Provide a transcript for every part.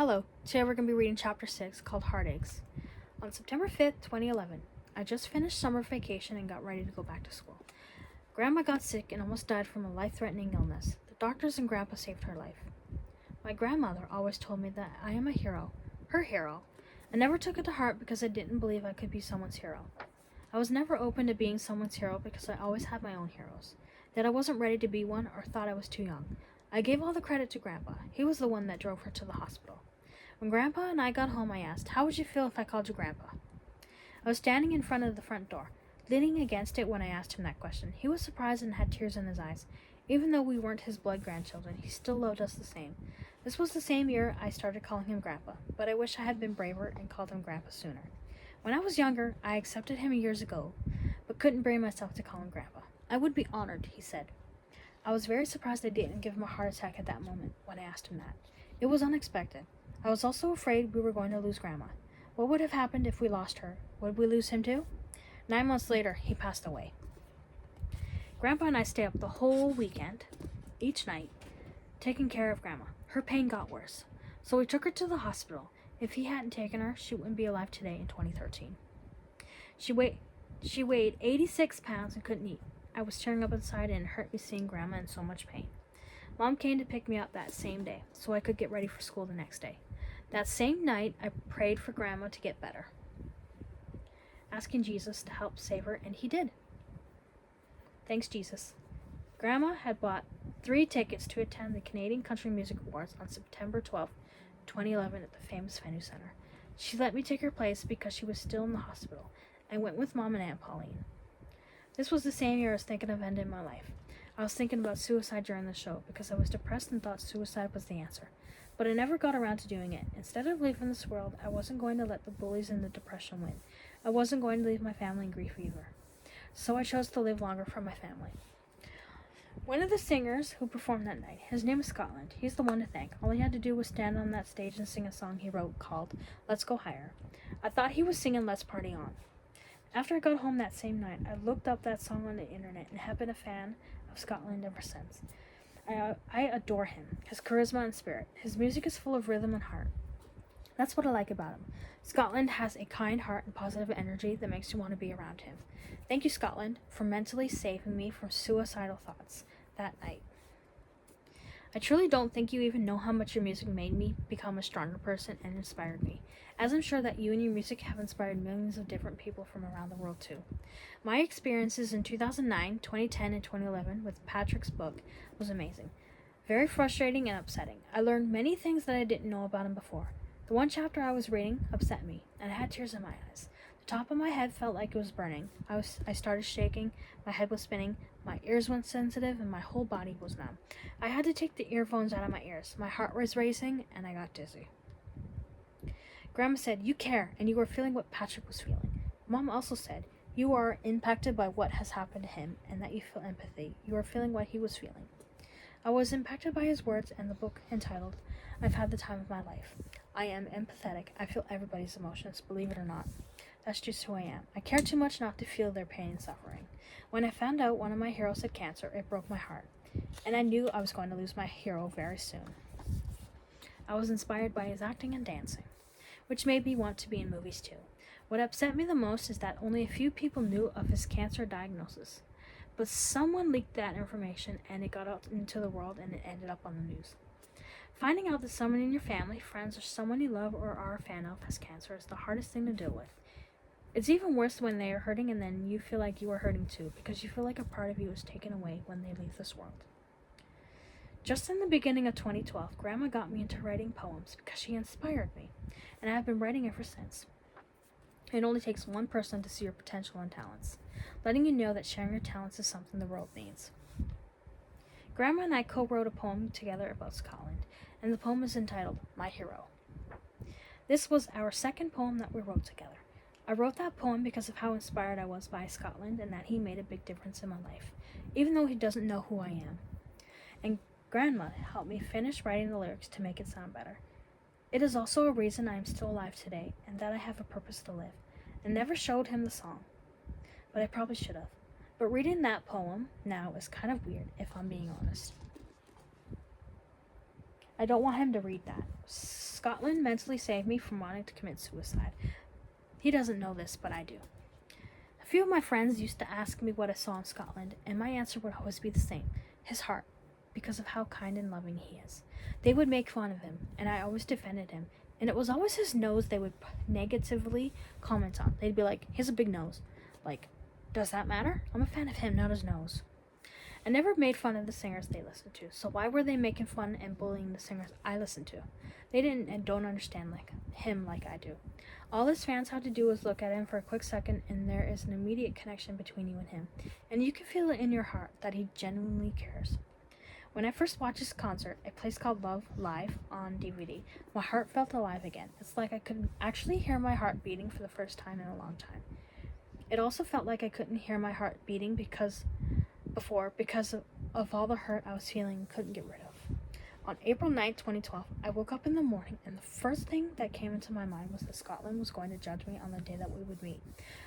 Hello, today we're going to be reading Chapter 6 called Heartaches. On September 5th, 2011, I just finished summer vacation and got ready to go back to school. Grandma got sick and almost died from a life-threatening illness. The doctors and Grandpa saved her life. My grandmother always told me that I am a hero, her hero. I never took it to heart because I didn't believe I could be someone's hero. I was never open to being someone's hero because I always had my own heroes. That I wasn't ready to be one or thought I was too young. I gave all the credit to Grandpa. He was the one that drove her to the hospital. When Grandpa and I got home, I asked, "How would you feel if I called you Grandpa?" I was standing in front of the front door, leaning against it when I asked him that question. He was surprised and had tears in his eyes. Even though we weren't his blood grandchildren, he still loved us the same. This was the same year I started calling him Grandpa, but I wish I had been braver and called him Grandpa sooner. When I was younger, I accepted him years ago, but couldn't bring myself to call him Grandpa. "I would be honored," he said. I was very surprised I didn't give him a heart attack at that moment when I asked him that. It was unexpected. I was also afraid we were going to lose Grandma. What would have happened if we lost her? Would we lose him too? 9 months later, he passed away. Grandpa and I stayed up the whole weekend, each night, taking care of Grandma. Her pain got worse, so we took her to the hospital. If he hadn't taken her, she wouldn't be alive today in 2013. She weighed 86 pounds and couldn't eat. I was tearing up inside and it hurt me seeing Grandma in so much pain. Mom came to pick me up that same day so I could get ready for school the next day. That same night, I prayed for Grandma to get better, asking Jesus to help save her, and he did. Thanks, Jesus. Grandma had bought 3 tickets to attend the Canadian Country Music Awards on September 12, 2011 at the famous Venue Center. She let me take her place because she was still in the hospital. I went with Mom and Aunt Pauline. This was the same year I was thinking of ending my life. I was thinking about suicide during the show because I was depressed and thought suicide was the answer. But I never got around to doing it. Instead of leaving this world, I wasn't going to let the bullies and the depression win. I wasn't going to leave my family in grief either. So I chose to live longer for my family. One of the singers who performed that night, his name is Scotland. He's the one to thank. All he had to do was stand on that stage and sing a song he wrote called Let's Go Higher. I thought he was singing Let's Party On. After I got home that same night, I looked up that song on the internet and have been a fan of Scotland ever since. I adore him, his charisma and spirit. His music is full of rhythm and heart. That's what I like about him. Scotland has a kind heart and positive energy that makes you want to be around him. Thank you, Scotland, for mentally saving me from suicidal thoughts that night. I truly don't think you even know how much your music made me become a stronger person and inspired me, as I'm sure that you and your music have inspired millions of different people from around the world too. My experiences in 2009, 2010, and 2011 with Patrick's book was amazing. Very frustrating and upsetting. I learned many things that I didn't know about him before. The one chapter I was reading upset me, and I had tears in my eyes. The top of my head felt like it was burning. I started shaking, my head was spinning, my ears went sensitive, and my whole body was numb. I had to take the earphones out of my ears. My heart was racing, and I got dizzy. Grandma said, "You care, and you are feeling what Patrick was feeling." Mom also said, "You are impacted by what has happened to him, and that you feel empathy. You are feeling what he was feeling." I was impacted by his words and the book entitled, I've Had the Time of My Life. I am empathetic. I feel everybody's emotions, believe it or not. That's just who I am. I care too much not to feel their pain and suffering. When I found out one of my heroes had cancer, it broke my heart, and I knew I was going to lose my hero very soon. I was inspired by his acting and dancing, which made me want to be in movies too. What upset me the most is that only a few people knew of his cancer diagnosis, but someone leaked that information and it got out into the world and it ended up on the news. Finding out that someone in your family, friends, or someone you love or are a fan of has cancer is the hardest thing to deal with. It's even worse when they are hurting and then you feel like you are hurting too, because you feel like a part of you is taken away when they leave this world. Just in the beginning of 2012, Grandma got me into writing poems because she inspired me, and I have been writing ever since. It only takes one person to see your potential and talents, letting you know that sharing your talents is something the world needs. Grandma and I co-wrote a poem together about Scotland, and the poem is entitled My Hero. This was our second poem that we wrote together. I wrote that poem because of how inspired I was by Scotland and that he made a big difference in my life, even though he doesn't know who I am. And Grandma helped me finish writing the lyrics to make it sound better. It is also a reason I am still alive today and that I have a purpose to live. I never showed him the song, but I probably should have. But reading that poem now is kind of weird, if I'm being honest. I don't want him to read that. Scotland mentally saved me from wanting to commit suicide. He doesn't know this, but I do. A few of my friends used to ask me what I saw in Scotland, and my answer would always be the same: his heart, because of how kind and loving he is. They would make fun of him, and I always defended him, and it was always his nose they would negatively comment on. They'd be like, he has a big nose. Like, does that matter? I'm a fan of him, not his nose. I never made fun of the singers they listened to, so why were they making fun and bullying the singers I listened to? They didn't and don't understand him like I do. All his fans had to do was look at him for a quick second, and there is an immediate connection between you and him, and you can feel it in your heart that he genuinely cares. When I first watched his concert, a place called Love Live on DVD, my heart felt alive again. It's like I could actually hear my heart beating for the first time in a long time. It also felt like I couldn't hear my heart beating because of all the hurt I was feeling and couldn't get rid of. On April 9th, 2012, I woke up in the morning, and the first thing that came into my mind was that Scotland was going to judge me on the day that we would meet.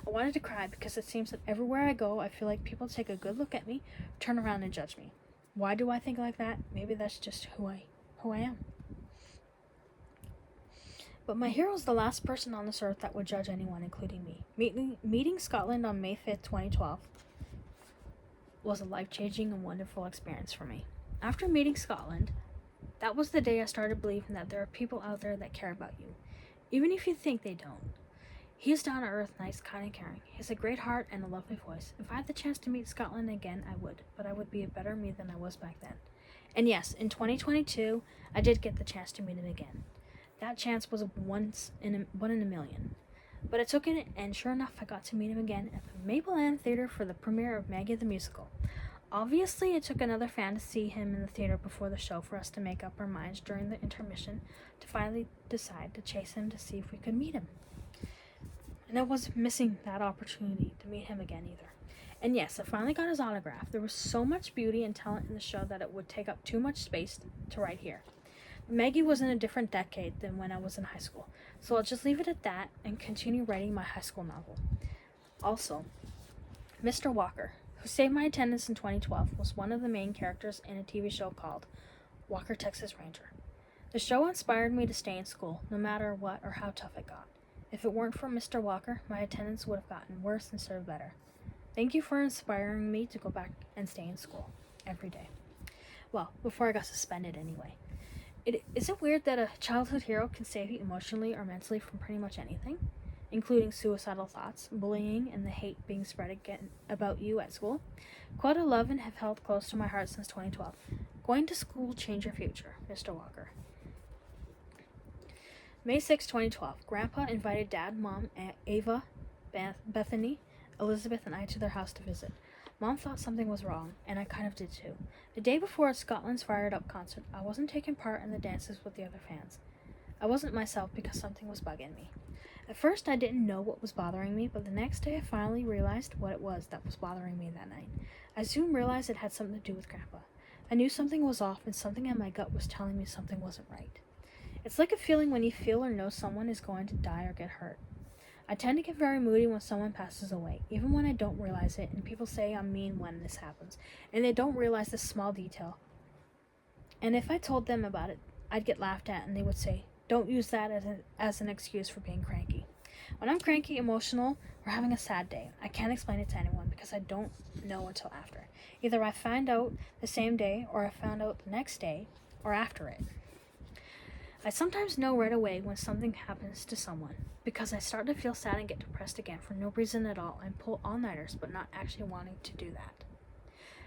I wanted to cry because it seems that everywhere I go, I feel like people take a good look at me, turn around and judge me. Why do I think like that? Maybe that's just who I am. But my hero is the last person on this earth that would judge anyone, including me. Meeting Scotland on May 5th, 2012 was a life-changing and wonderful experience for me. After meeting Scotland, that was the day I started believing that there are people out there that care about you, even if you think they don't. He is down to earth, nice, kind, and caring. He has a great heart and a lovely voice. If I had the chance to meet Scotland again, I would, but I would be a better me than I was back then. And yes, in 2022, I did get the chance to meet him again. That chance was one in a million. But it took it, and sure enough, I got to meet him again at the Maple Land Theater for the premiere of Maggie the Musical. Obviously, it took another fan to see him in the theater before the show for us to make up our minds during the intermission to finally decide to chase him to see if we could meet him. And I wasn't missing that opportunity to meet him again either. And yes, I finally got his autograph. There was so much beauty and talent in the show that it would take up too much space to write here. Maggie was in a different decade than when I was in high school, so I'll just leave it at that and continue writing my high school novel. Also, Mr. Walker, who saved my attendance in 2012, was one of the main characters in a TV show called Walker, Texas Ranger. The show inspired me to stay in school, no matter what or how tough it got. If it weren't for Mr. Walker, my attendance would have gotten worse instead of better. Thank you for inspiring me to go back and stay in school every day. Well, before I got suspended anyway. Is it weird that a childhood hero can save you emotionally or mentally from pretty much anything, including suicidal thoughts, bullying, and the hate being spread again about you at school? Quote 11 have held close to my heart since 2012. Going to school will change your future, Mr. Walker. May 6, 2012. Grandpa invited Dad, Mom, Ava, Bethany, Elizabeth, and I to their house to visit. Mom thought something was wrong, and I kind of did too. The day before Scotland's Fired Up concert, I wasn't taking part in the dances with the other fans. I wasn't myself because something was bugging me. At first, I didn't know what was bothering me, but the next day I finally realized what it was that was bothering me that night. I soon realized it had something to do with Grandpa. I knew something was off, and something in my gut was telling me something wasn't right. It's like a feeling when you feel or know someone is going to die or get hurt. I tend to get very moody when someone passes away, even when I don't realize it, and people say I'm mean when this happens, and they don't realize this small detail. And if I told them about it, I'd get laughed at, and they would say, "Don't use that as an excuse for being cranky." When I'm cranky, emotional, or having a sad day, I can't explain it to anyone because I don't know until after. Either I find out the same day, or I found out the next day, or after it. I sometimes know right away when something happens to someone, because I start to feel sad and get depressed again for no reason at all and pull all-nighters but not actually wanting to do that.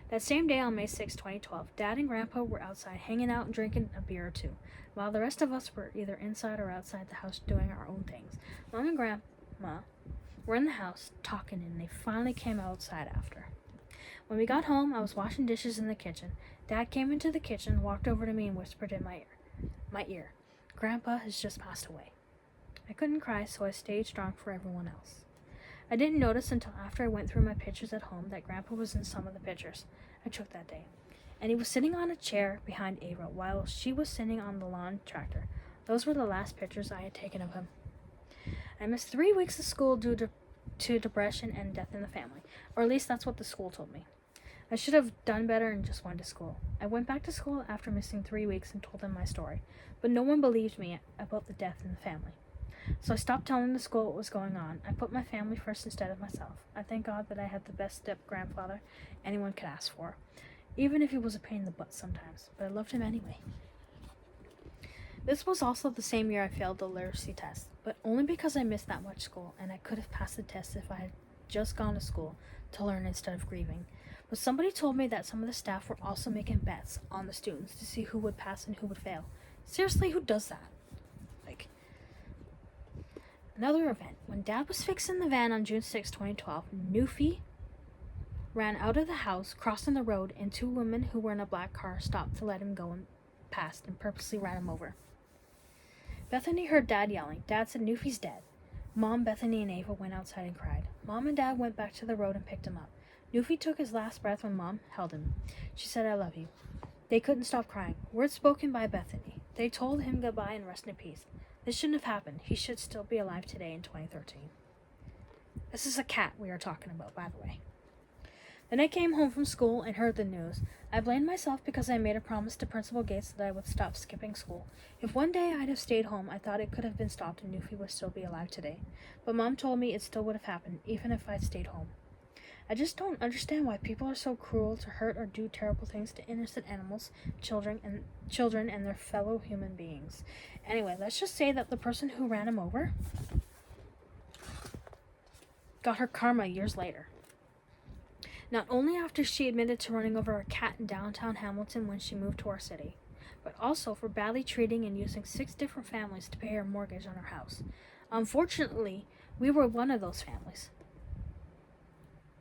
That same day on May 6, 2012, Dad and Grandpa were outside hanging out and drinking a beer or two, while the rest of us were either inside or outside the house doing our own things. Mom and Grandma were in the house talking, and they finally came outside after. When we got home, I was washing dishes in the kitchen. Dad came into the kitchen, walked over to me, and whispered in my ear, "Grandpa has just passed away." I couldn't cry, so I stayed strong for everyone else. I didn't notice until after I went through my pictures at home that Grandpa was in some of the pictures I took that day, and he was sitting on a chair behind Ava while she was sitting on the lawn tractor. Those were the last pictures I had taken of him. I missed 3 weeks of school due to depression and death in the family, or at least that's what the school told me. I should have done better and just went to school. I went back to school after missing 3 weeks and told them my story, but no one believed me about the death in the family. So I stopped telling the school what was going on. I put my family first instead of myself. I thank God that I had the best step-grandfather anyone could ask for, even if he was a pain in the butt sometimes, but I loved him anyway. This was also the same year I failed the literacy test, but only because I missed that much school, and I could have passed the test if I had just gone to school to learn instead of grieving. But somebody told me that some of the staff were also making bets on the students to see who would pass and who would fail. Seriously, who does that? Another event. When Dad was fixing the van on June 6, 2012, Newfie ran out of the house, crossing the road, and two women who were in a black car stopped to let him go and passed and purposely ran him over. Bethany heard Dad yelling. Dad said Newfie's dead. Mom, Bethany, and Ava went outside and cried. Mom and Dad went back to the road and picked him up. Newfie took his last breath when Mom held him. She said, "I love you." They couldn't stop crying. Words spoken by Bethany. They told him goodbye and rest in peace. This shouldn't have happened. He should still be alive today in 2013. This is a cat we are talking about, by the way. Then I came home from school and heard the news. I blamed myself because I made a promise to Principal Gates that I would stop skipping school. If one day I'd have stayed home, I thought it could have been stopped and Newfie would still be alive today. But Mom told me it still would have happened, even if I'd stayed home. I just don't understand why people are so cruel to hurt or do terrible things to innocent animals, children, and their fellow human beings. Anyway, let's just say that the person who ran him over got her karma years later. Not only after she admitted to running over a cat in downtown Hamilton when she moved to our city, but also for badly treating and using 6 different families to pay her mortgage on her house. Unfortunately, we were one of those families.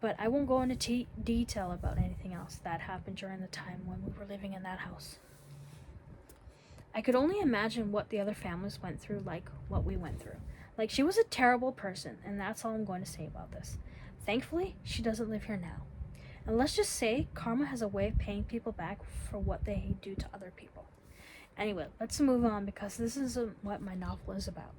But I won't go into detail about anything else that happened during the time when we were living in that house. I could only imagine what the other families went through, like what we went through. Like, she was a terrible person, and that's all I'm going to say about this. Thankfully, she doesn't live here now. And let's just say karma has a way of paying people back for what they do to other people. Anyway, let's move on because this isn't what my novel is about.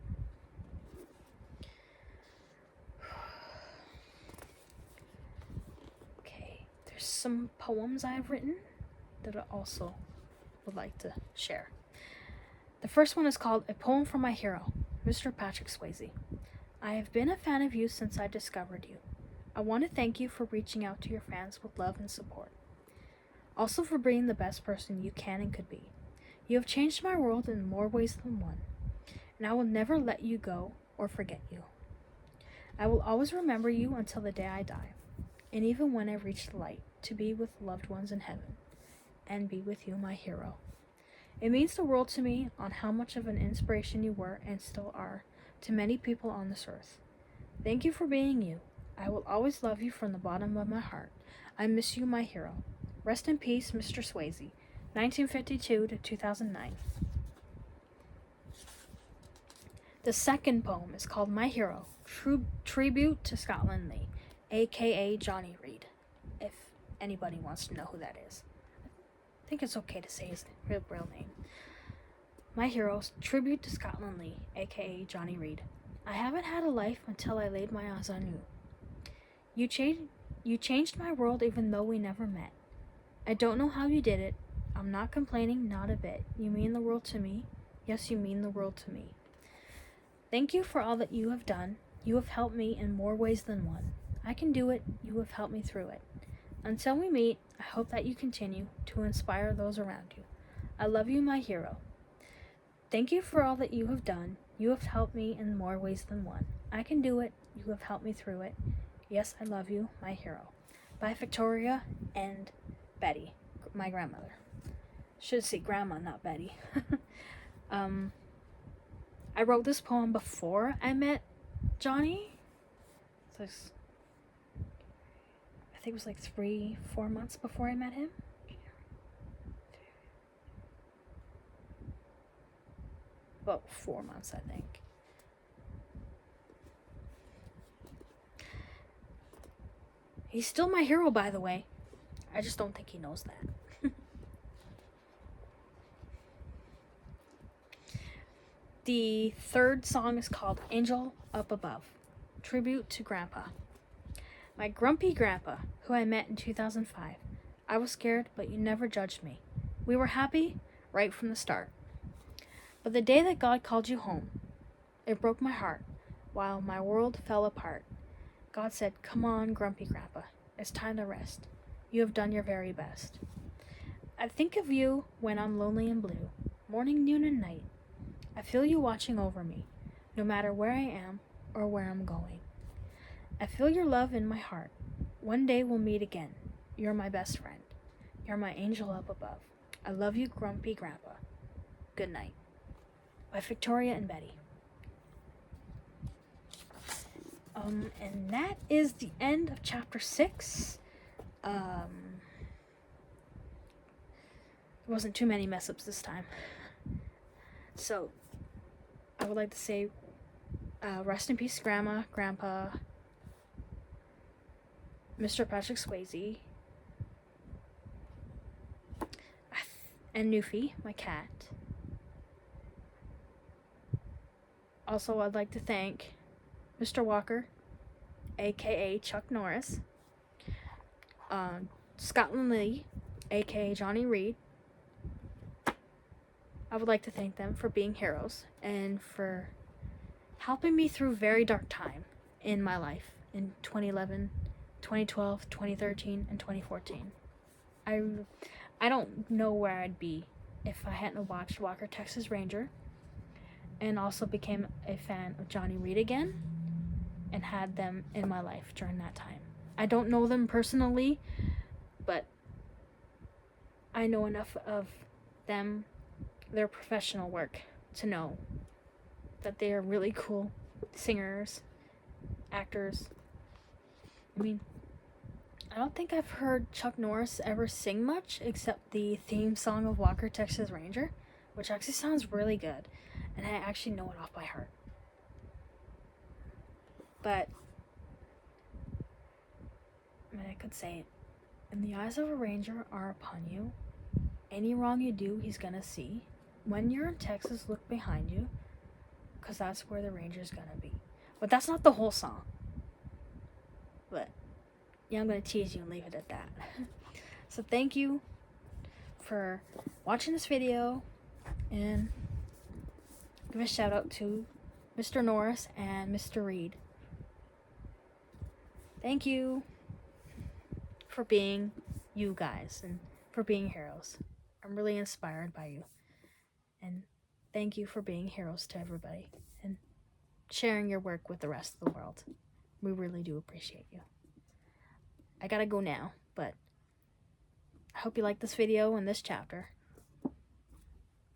Okay, there's some poems I've written that I also would like to share. The first one is called A Poem from My Hero, Mr. Patrick Swayze. I have been a fan of you since I discovered you. I want to thank you for reaching out to your fans with love and support. Also for being the best person you can and could be. You have changed my world in more ways than one, and I will never let you go or forget you. I will always remember you until the day I die, and even when I reach the light, to be with loved ones in heaven, and be with you, my hero. It means the world to me on how much of an inspiration you were and still are to many people on this earth. Thank you for being you. I will always love you from the bottom of my heart. I miss you, my hero. Rest in peace, Mr. Swayze. 1952 to 2009. The second poem is called My Hero, Tribute to Scotland Lee, aka Johnny Reed, if anybody wants to know who that is. I think it's okay to say his real name. My Hero, Tribute to Scotland Lee, aka Johnny Reed. I haven't had a life until I laid my eyes on you. You changed my world even though we never met. I don't know how you did it. I'm not complaining, not a bit. You mean the world to me. Yes, you mean the world to me. Thank you for all that you have done. You have helped me in more ways than one. I can do it. You have helped me through it. Until we meet, I hope that you continue to inspire those around you. I love you, my hero. Thank you for all that you have done. You have helped me in more ways than one. I can do it. You have helped me through it. Yes, I love you, my hero. By Victoria and Betty, my grandmother. Should say grandma, not Betty. I wrote this poem before I met Johnny. So I think it was like 3-4 months before I met him. About 4 months, I think. He's still my hero, by the way. I just don't think he knows that. The third song is called Angel Up Above, Tribute to Grandpa. My grumpy grandpa, who I met in 2005, I was scared, but you never judged me. We were happy right from the start. But the day that God called you home, it broke my heart while my world fell apart. God said, "Come on, grumpy grandpa. It's time to rest. You have done your very best." I think of you when I'm lonely and blue, morning, noon, and night. I feel you watching over me, no matter where I am or where I'm going. I feel your love in my heart. One day we'll meet again. You're my best friend. You're my angel up above. I love you, grumpy grandpa. Good night. By Victoria and Betty. And that is the end of chapter 6. There wasn't too many mess ups this time. So, I would like to say, rest in peace, Grandma, Grandpa, Mr. Patrick Swayze, and Newfie, my cat. Also, I'd like to thank Mr. Walker, aka Chuck Norris, Scotland Lee, aka Johnny Reed. I would like to thank them for being heroes and for helping me through a very dark time in my life in 2011, 2012, 2013, and 2014. I don't know where I'd be if I hadn't watched Walker, Texas Ranger, and also became a fan of Johnny Reed again and had them in my life during that time. I don't know them personally, but I know enough of them, their professional work, to know that they are really cool singers, actors. I mean, I don't think I've heard Chuck Norris ever sing much except the theme song of Walker, Texas Ranger, which actually sounds really good, and I actually know it off by heart. But I could say it. And the eyes of a ranger are upon you. Any wrong you do, he's gonna see. When you're in Texas, look behind you, because that's where the ranger's gonna be. But that's not the whole song. But yeah, I'm gonna tease you and leave it at that. So thank you for watching this video, and give a shout out to Mr. Norris and Mr. Reed. Thank you for being you guys and for being heroes. I'm really inspired by you. And thank you for being heroes to everybody and sharing your work with the rest of the world. We really do appreciate you. I gotta go now, but I hope you liked this video and this chapter.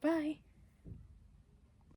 Bye!